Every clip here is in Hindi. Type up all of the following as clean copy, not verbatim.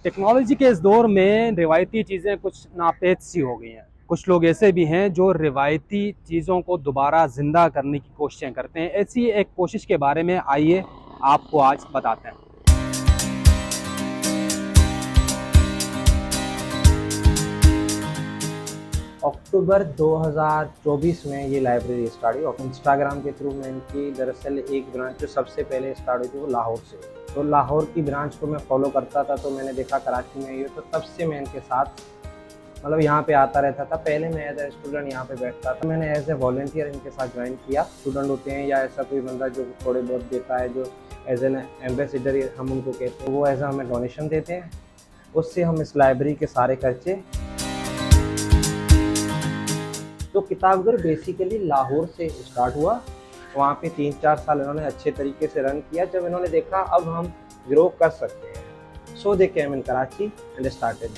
टेक्नोलॉजी के इस दौर में रिवायती चीज़ें कुछ नापेद सी हो गई हैं। कुछ लोग ऐसे भी हैं जो रिवायती चीज़ों को दोबारा ज़िंदा करने की कोशिशें करते हैं। ऐसी एक कोशिश के बारे में आइए आपको आज बताते हैं। अक्टूबर 2024 में ये लाइब्रेरी स्टार्ट हुई और इंस्टाग्राम के थ्रू मैं इनकी दरअसल एक ब्रांच जो सबसे पहले स्टार्ट हुई थी वो लाहौर से। तो लाहौर की ब्रांच को मैं फॉलो करता था, तो मैंने देखा कराची में ये, तो तब से मैं इनके साथ मतलब यहाँ पे आता रहता था। पहले मैं एज ए स्टूडेंट यहाँ पे बैठता था, मैंने एज ए वॉलंटियर इनके साथ ज्वाइन किया। स्टूडेंट होते हैं या ऐसा कोई बंदा जो थोड़े बहुत देता है, जो एज एन एम्बेसडर हम उनको कहते हैं, वो एज हमें डोनेशन देते हैं, उससे हम इस लाइब्रेरी के सारे खर्चे। तो किताबघर बेसिकली लाहौर से स्टार्ट हुआ, वहाँ पे 3-4 साल इन्होंने अच्छे तरीके से रन किया। जब इन्होंने देखा अब हम ग्रो कर सकते हैं, सो दे केम इन कराची एंड स्टार्टेड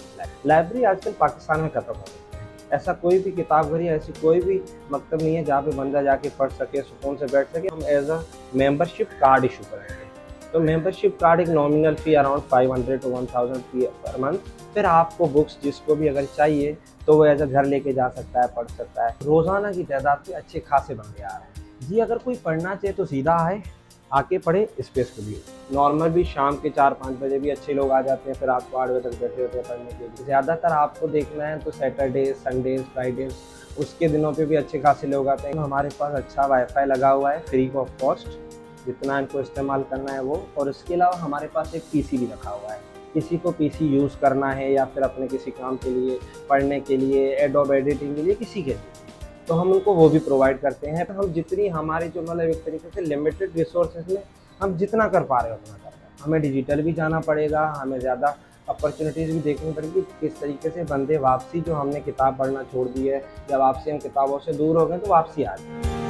लाइब्रेरी। आजकल पाकिस्तान में खत्म हो गई है, ऐसा कोई भी किताबघर या ऐसी कोई भी मकतब नहीं है जहाँ पे बंदा जाके पढ़ सके, सुकून से बैठ सके। हम as a membership card issue करेंगे। तो मेंबरशिप कार्ड एक nominal fee around 500 to 1000 fee पर मंथ। फिर आपको बुक्स जिसको भी अगर चाहिए तो वो एज अ घर लेके जा सकता है, पढ़ सकता है। रोज़ाना की तादाद पे अच्छे खासे बंदे आ रहे हैं जी। अगर कोई पढ़ना चाहे तो सीधा आए, आके पढ़े, स्पेस को भी। नॉर्मल भी शाम के 4-5 बजे भी अच्छे लोग आ जाते हैं, फिर आपको 8 बजे तक बैठे होते हैं पढ़ने के लिए। ज़्यादातर आपको देखना है तो सैटरडे, संडेज, फ्राइडेज, उसके दिनों पे भी अच्छे खासे लोग आते हैं। हमारे पास अच्छा वाईफाई लगा हुआ है फ्री ऑफ कॉस्ट, जितना इनको इस्तेमाल करना है वो। और इसके अलावा हमारे पास एक पीसी भी रखा हुआ है। किसी को पीसी यूज़ करना है या फिर अपने किसी काम के लिए, पढ़ने के लिए, एडोब एडिटिंग के लिए, किसी के लिए, तो हम उनको वो भी प्रोवाइड करते हैं। तो हम जितनी हमारे जो मतलब एक तरीके से लिमिटेड रिसोर्सेज में हम जितना कर पा रहे हो उतना कर रहे हैं। हमें डिजिटल भी जाना पड़ेगा, हमें ज़्यादा अपॉर्चुनिटीज़ भी देखनी पड़ेगी। किस तरीके से बंदे वापसी, जो हमने किताब पढ़ना छोड़ दी है या वापसी हम किताबों से दूर हो गए, तो वापसी आ जाए।